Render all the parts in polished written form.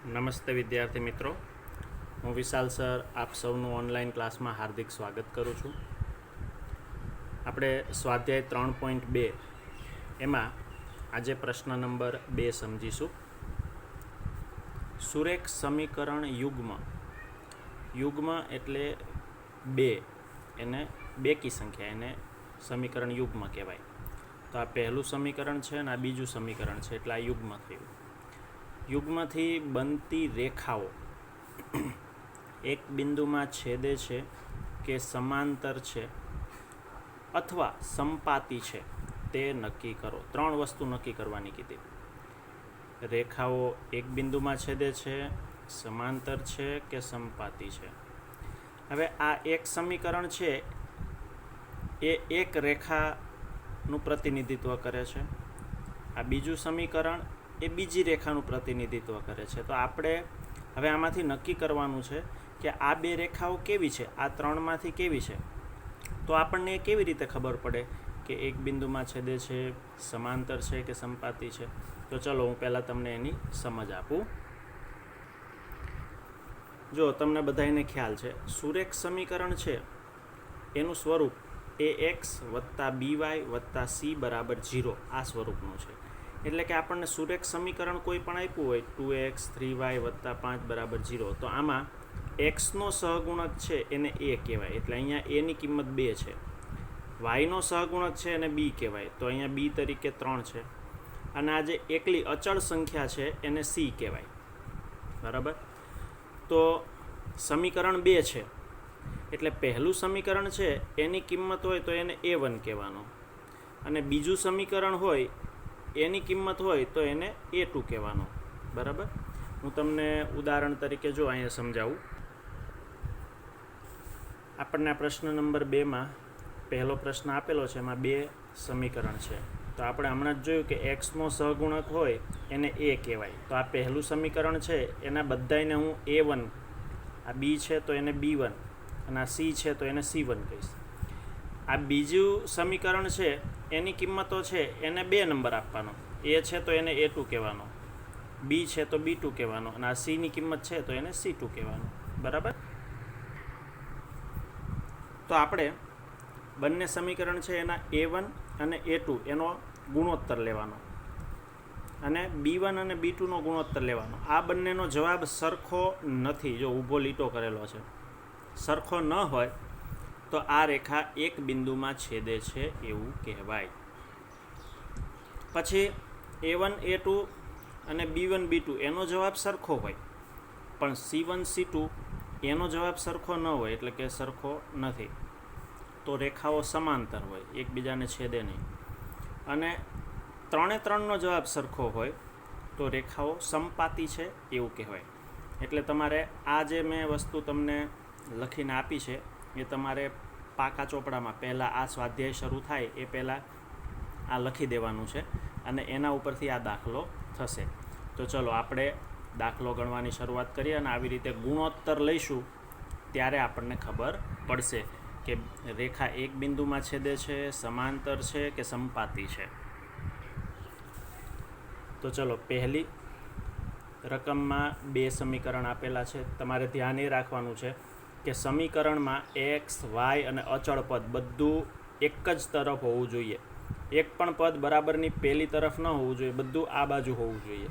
નમસ્તે વિદ્યાર્થી મિત્રો, હું વિશાલ સર આપ સૌનું ઓનલાઈન ક્લાસમાં હાર્દિક સ્વાગત કરું છું. આપણે સ્વાધ્યાય 3.2 એમાં આજે પ્રશ્ન નંબર 2 સમજીશું. સુરેખ સમીકરણ યુગ્મ એટલે 2, એને બેકી સંખ્યા, એને સમીકરણ યુગ્મ કહેવાય. તો આ પહેલું સમીકરણ છે અને આ બીજું સમીકરણ છે, એટલે આ યુગ્મ થયું. યુગ્મથી બનતી રેખાઓ એક બિંદુમાં છેદે છે કે સમાંતર છે અથવા સંપાતી છે તે નક્કી કરો. 3 વસ્તુ નક્કી કરવાની કીધી. રેખાઓ એક બિંદુમાં છેદે છે, સમાંતર છે કે સંપાતી છે. હવે આ એક સમીકરણ છે એ એક રેખાનું પ્રતિનિધિત્વ કરે છે. આ બીજું સમીકરણ એ બીજી રેખાનું પ્રતિનિધિત્વ કરે છે. તો આપણે હવે આમાંથી નક્કી કરવાનું છે કે આ 2 રેખાઓ કેવી છે, આ 3માંથી કેવી છે. તો આપણને એ કેવી રીતે ખબર પડે કે એક બિંદુમાં છેદે છે, સમાંતર છે કે સંપાતી છે? તો ચલો હું પહેલાં તમને એની સમજ આપું. જો તમને બધાને ખ્યાલ છે, સુરેખ સમીકરણ છે એનું સ્વરૂપ ax + by + c = 0 આ સ્વરૂપનું છે. એટલે કે આપણને સુરેખ સમીકરણ કોઈ પણ આપ્યું હોય 2x 3y + 5 = 0, તો આમાં xનો સહગુણક છે એને a કહેવાય, એટલે અહીંયા એની કિંમત 2 છે. yનો સહગુણક છે એને b કહેવાય, તો અહીંયા b તરીકે 3 છે. અને આ જે એકલી અચળ સંખ્યા છે એને c કહેવાય. બરાબર? તો સમીકરણ 2 છે એટલે પહેલું સમીકરણ છે એની કિંમત હોય તો એને a1 કહેવાનો, અને બીજું સમીકરણ હોય એની કિંમત હોય તો એને a2 કહેવાનો. બરાબર? હું તમને ઉદાહરણ તરીકે જો અહીંયા સમજાવું. આપણને પ્રશ્ન નંબર 2માં પહેલો પ્રશ્ન આપેલો છે, એમાં 2 સમીકરણ છે. તો આપણે હમણાં જ જોયું કે એક્સનો સહગુણક હોય એને a કહેવાય. તો આ પહેલું સમીકરણ છે એના બધાને હું a1, આ b છે તો એને b1, અને આ c છે તો એને c1 કહીશ. આ બીજું સમીકરણ છે એની કિંમતો છે એને 2 નંબર આપવાનો. a છે તો એને a2 કહેવાનો, b છે તો b2 કહેવાનો, અને આ cની કિંમત છે તો એને c2 કહેવાનો. બરાબર? તો આપણે બંને સમીકરણ છે એના a1 અને a2 એનો ગુણોત્તર લેવાનો, અને b1 અને b2નો ગુણોત્તર લેવાનો. આ બંનેનો જવાબ સરખો નથી. જો ઊભો લીટો કરેલો છે, સરખો ન હોય તો આ રેખા એક બિંદુમાં છેદે છે એવું કહેવાય. પછી a1 a2 અને b1 b2 એનો જવાબ સરખો હોય, પણ c1 c2 એનો જવાબ સરખો ન હોય, એટલે કે સરખો નથી, તો રેખાઓ સમાંતર હોય, એકબીજાને છેદે નહીં. અને 3નો જવાબ સરખો હોય તો રેખાઓ સંપાતી છે એવું કહેવાય. એટલે તમારે આ જે મેં વસ્તુ તમને લખીને આપી છે એ તમારે પાકા ચોપડામાં પહેલાં આ સ્વાધ્યાય શરૂ થાય એ પહેલાં આ લખી દેવાનું છે, અને એના ઉપરથી આ દાખલો થશે. તો ચલો આપણે દાખલો ગણવાની શરૂઆત કરીએ, અને આવી રીતે ગુણોત્તર લઈશું ત્યારે આપણને ખબર પડશે કે રેખા એક બિંદુમાં છેદે છે, સમાંતર છે કે સંપાતી છે. તો ચલો, પહેલી રકમમાં 2 સમીકરણ આપેલા છે. તમારે ધ્યાન એ રાખવાનું છે કે સમીકરણમાં x, y અને અચળ પદ બધું એક જ તરફ હોવું જોઈએ. એક પણ પદ બરાબરની પહેલી તરફ ન હોવું જોઈએ, બધું આ બાજુ હોવું જોઈએ.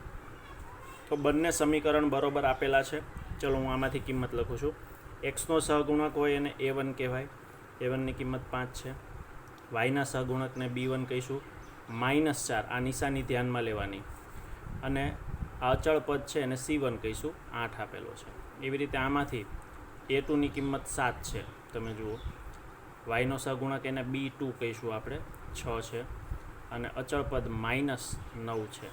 તો બંને સમીકરણ બરાબર આપેલા છે. ચલો હું આમાંથી કિંમત લખું છું. xનો સહગુણક હોય એને a1 કહેવાય, a1ની કિંમત 5 છે. yના સહગુણકને b1 કહીશું, -4 આ નિશાની ધ્યાનમાં લેવાની, અને આ અચળ પદ છે એને c1 કહીશું, 8 આપેલો છે. એવી રીતે આમાંથી a2ની કિંમત 7 છે, તમે જુઓ. yનો સહગુણક એને b2 કહીશું આપણે, 6 છે, અને અચળ પદ -9 છે.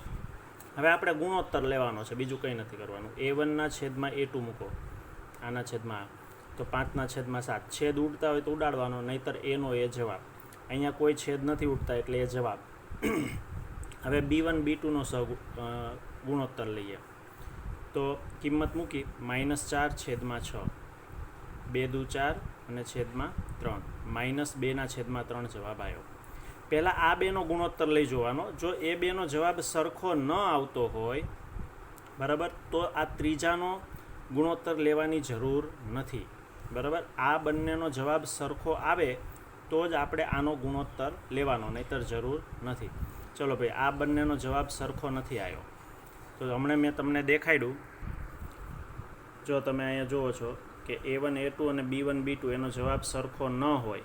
હવે આપણે ગુણોત્તર લેવાનો છે, બીજું કંઈ નથી કરવાનું. a1ના છેદમાં a2 મૂકો, આના છેદમાં, તો 5/7. છેદ ઉડતા હોય તો ઉડાડવાનો, નહીંતર એનો એ જવાબ. અહીંયા કોઈ છેદ નથી ઉડતા એટલે એ જવાબ. હવે b1 b2નો ગુણોત્તર લઈએ. તો કિંમત મૂકી, -4 છેદમાં 6, 2 દુ 4 અને છેદમાં 3, -2/3 જવાબ આવ્યો. પહેલાં આ બેનો ગુણોત્તર લઈ જોવાનો. જો એ બેનો જવાબ સરખો ન આવતો હોય બરાબર. તો આ ત્રીજાનો ગુણોત્તર લેવાની જરૂર નથી. બરાબર. આ બંનેનો જવાબ સરખો આવે તો જ આપણે આનો ગુણોત્તર લેવાનો, નહીંતર જરૂર નથી. ચલો ભાઈ, આ બંનેનો જવાબ સરખો નથી આવ્યો. તો હમણાં મેં તમને દેખાડ્યું, જો તમે અહીંયા જુઓ છો કે A1 A2 અને B1 B2 એનો જવાબ સરખો ન હોય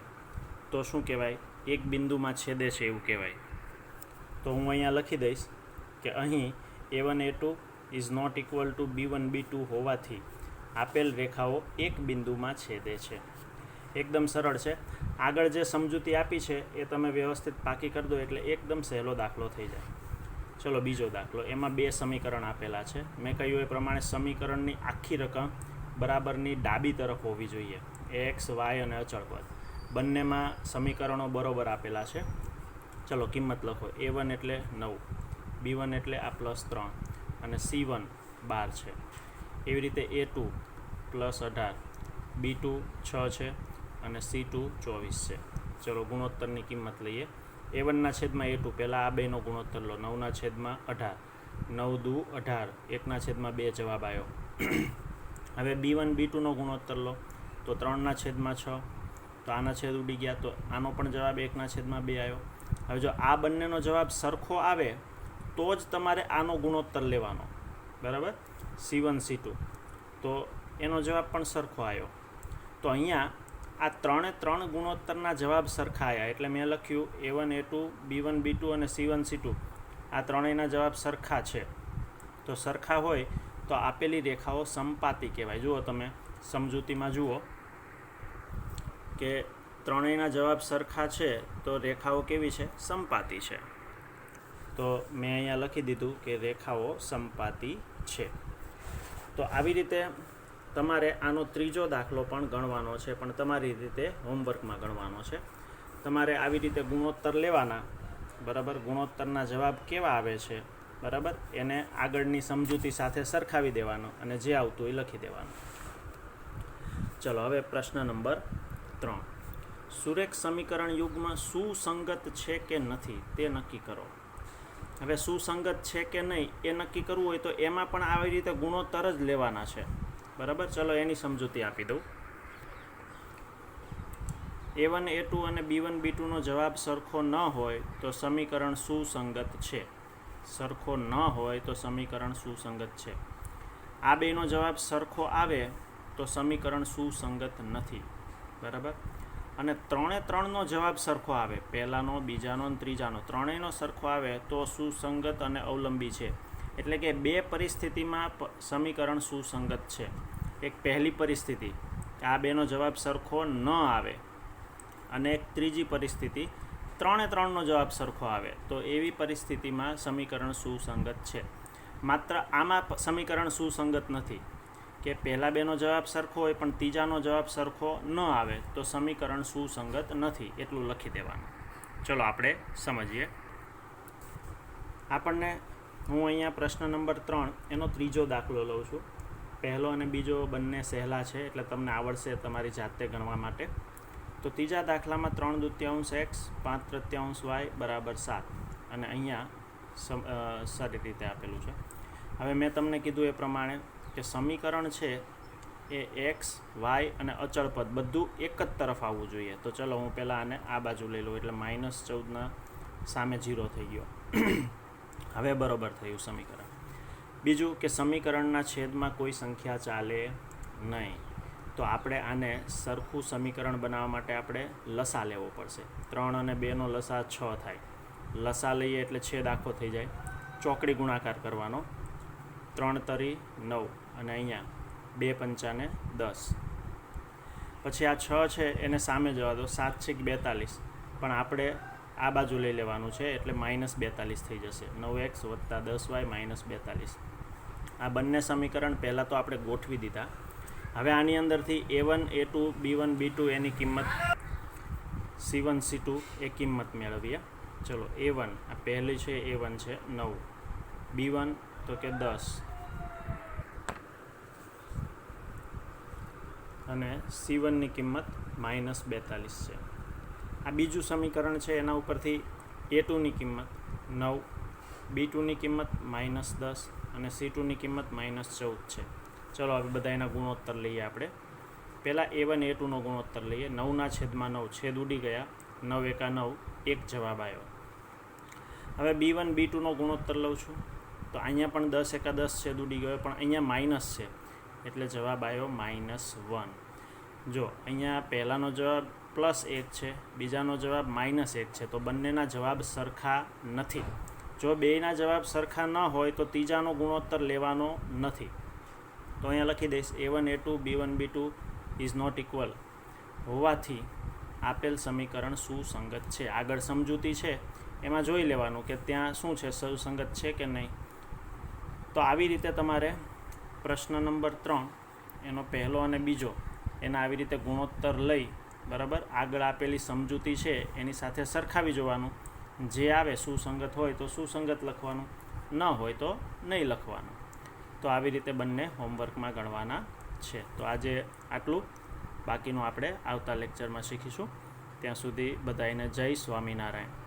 તો શું કહેવાય? એક બિંદુમાં છેદે છે એવું કહેવાય. તો હું અહીંયા લખી દઈશ કે અહીં A1 A2 is not equal to B1 B2 હોવાથી આપેલ રેખાઓ એક બિંદુમાં છેદે છે. એકદમ સરળ છે. આગળ જે સમજૂતી આપી છે એ તમે વ્યવસ્થિત પાકી કરી દો એટલે એકદમ સહેલો દાખલો થઈ જાય. ચલો બીજો દાખલો. એમાં બે સમીકરણ આપેલા છે. મેં કહ્યું એ પ્રમાણે સમીકરણની આખી રકમ બરાબરની ડાબી તરફ હોવી જોઈએ. એક્સ વાય અને અચળ પદ બંનેમાં સમીકરણો બરાબર આપેલા છે. ચલો કિંમત લખો. A1 એટલે 9, B1 એટલે આ +3 અને C1 12 છે. એવી રીતે A2 +18, B2 6 છે અને C2 24 છે. ચલો ગુણોત્તરની કિંમત લઈએ. A1 છેદમાં A2, પહેલાં આ બેનો ગુણોત્તર લો. 9 છેદમાં 18, 9 દુ 18, 1 છેદમાં 2 જવાબ આવ્યો. હવે B1 B2નો ગુણોત્તર લો તો 3 છેદમાં 6, તો આના છેદ ઉડી ગયા, તો આનો પણ જવાબ 1 છેદમાં 2 આવ્યો. હવે જો આ બંનેનો જવાબ સરખો આવે તો જ તમારે આનો ગુણોત્તર લેવાનો. બરાબર. C1 C2 તો એનો જવાબ પણ સરખો આવ્યો. તો અહીંયા આ 3 ગુણોત્તરના જવાબ સરખા આવ્યા એટલે મેં લખ્યું A1 A2 B1 B2 અને C1 C2 આ ત્રણેયના જવાબ સરખા છે. તો સરખા હોય તો આપેલી રેખાઓ સમપાતી કહેવાય. જુઓ તમે સમજૂતીમાં જુઓ કે ત્રણેયના જવાબ સરખા છે તો રેખાઓ કેવી છે? સમપાતી છે. તો મેં અહીંયા લખી દીધું કે રેખાઓ સમપાતી છે. તો આવી રીતે તમારે આનો ત્રીજો દાખલો પણ ગણવાનો છે, પણ તમારી રીતે હોમવર્કમાં ગણવાનો છે. તમારે આવી રીતે ગુણોત્તર લેવાના. બરાબર. ગુણોત્તરના જવાબ કેવા આવે છે, બરાબર, એને આગળની સમજૂતી સાથે સરખાવી દેવાનો અને જે આવતું એ લખી દેવાનું. ચલો હવે પ્રશ્ન નંબર 3. સુરેખ સમીકરણ યુગમાં સુસંગત છે કે નથી તે નક્કી કરો. હવે સુસંગત છે કે નહીં એ નક્કી કરવું હોય તો એમાં પણ આવી રીતે ગુણોત્તર જ લેવાના છે. બરાબર. ચલો એની સમજૂતી આપી દઉં. A1 A2 અને B1 B2નો જવાબ સરખો ન હોય તો સમીકરણ સુસંગત છે. સરખો ન હોય તો સમીકરણ સુસંગત છે. આ બેનો જવાબ સરખો આવે તો સમીકરણ સુસંગત નથી. બરાબર. અને 3નો જવાબ સરખો આવે, પહેલાંનો, બીજાનો અને ત્રીજાનો, ત્રણેયનો સરખો આવે તો સુસંગત અને અવલંબી છે. એટલે કે બે પરિસ્થિતિમાં સમીકરણ સુસંગત છે. એક પહેલી પરિસ્થિતિ કે આ બેનો જવાબ સરખો ન આવે અને એક ત્રીજી પરિસ્થિતિ 3નો જવાબ સરખો આવે, તો એવી પરિસ્થિતિમાં સમીકરણ સુસંગત છે. માત્ર આમાં સમીકરણ સુસંગત નથી કે પહેલા બેનો જવાબ સરખો હોય પણ ત્રીજાનો જવાબ સરખો ન આવે તો સમીકરણ સુસંગત નથી, એટલું લખી દેવાનું. ચલો આપણે સમજીએ. આપણને હું અહીંયા પ્રશ્ન નંબર 3 એનો ત્રીજો દાખલો લઉં છું. પહેલો અને બીજો બંને સહેલા છે એટલે તમને આવડશે તમારી જાતે ગણવા માટે. તો ત્રીજા દાખલામાં 3/2 x 5/3 y બરાબર 7 અને અહીંયા સારી રીતે આપેલું છે. હવે મેં તમને કીધું એ પ્રમાણે કે સમીકરણ છે એ એક્સ વાય અને અચળ પદ બધું એક જ તરફ આવવું જોઈએ. તો ચલો હું પહેલાં આને આ બાજુ લઈ લઉં એટલે -14 સામે 0 થઈ ગયો. હવે બરાબર થયું સમીકરણ. બીજું કે સમીકરણના છેદમાં કોઈ સંખ્યા ચાલે નહીં. તો આપણે આને સરખું સમીકરણ બનાવવા માટે આપણે લસા લેવો પડશે. 3 અને 2નો લસા 6 થાય. લસા લઈએ એટલે છેદ આખો થઈ જાય. ચોકડી ગુણાકાર કરવાનો. 3 તરી 9 અને અહીંયા 2 પંચાને 10. પછી આ 6 છે એને સામે જવા દો. 7 છે 42 પણ આપણે આ બાજુ લઈ લેવાનું છે એટલે -42 થઈ જશે. 9x + 10y -42. આ બંને સમીકરણ પહેલાં તો આપણે ગોઠવી દીધા. હવે આની અંદરથી A1 A2 B1 B2 એની કિંમત, C1 C2 એ કિંમત મેળવીએ. ચલો A1 આ પહેલી છે, A1 છે 9, B1 તો કે 10 અને C1ની કિંમત -42 છે. આ બીજું સમીકરણ છે એના ઉપરથી A2ની કિંમત 9, B2ની કિંમત -10 અને C2ની કિંમત -14 છે. ચલો હવે બધા એના ગુણોત્તર લઈએ આપણે. પહેલાં A1 A2નો ગુણોત્તર લઈએ. 9/9 છેદ ઉડી ગયા, 9 એકા 9, 1 જવાબ આવ્યો. હવે B1 B2નો ગુણોત્તર લઉં છું તો અહીંયા પણ 10 એકા 10 છેદ ઉડી ગયો, પણ અહીંયા માઇનસ છે એટલે જવાબ આવ્યો -1. જો અહીંયા પહેલાંનો જવાબ +1 છે, બીજાનો જવાબ -1 છે, તો બંનેના જવાબ સરખા નથી. જો બેયના જવાબ સરખા ન હોય તો ત્રીજાનો ગુણોત્તર લેવાનો નથી. તો અહીંયા લખી દઈશ A1 A2 B1 B2 is not equal હોવાથી આપેલ સમીકરણ સુસંગત છે. આગળ સમજૂતી છે એમાં જોઈ લેવાનું કે ત્યાં શું છે, સુસંગત છે કે નહીં. તો આવી રીતે તમારે પ્રશ્ન નંબર 3 એનો પહેલો અને બીજો એના આવી રીતે ગુણોત્તર લઈ બરાબર આગળ આપેલી સમજૂતી છે એની સાથે સરખાવી જોવાનું. જે આવે સુસંગત હોય તો સુસંગત લખવાનું, ન હોય તો નહીં લખવાનું. તો આવી રીતે બંને હોમવર્કમાં ગણવાના છે. તો આજે આટલું, બાકીનું આપણે આવતા લેક્ચરમાં શીખીશું. ત્યાં સુધી બધાને જય સ્વામિનારાયણ.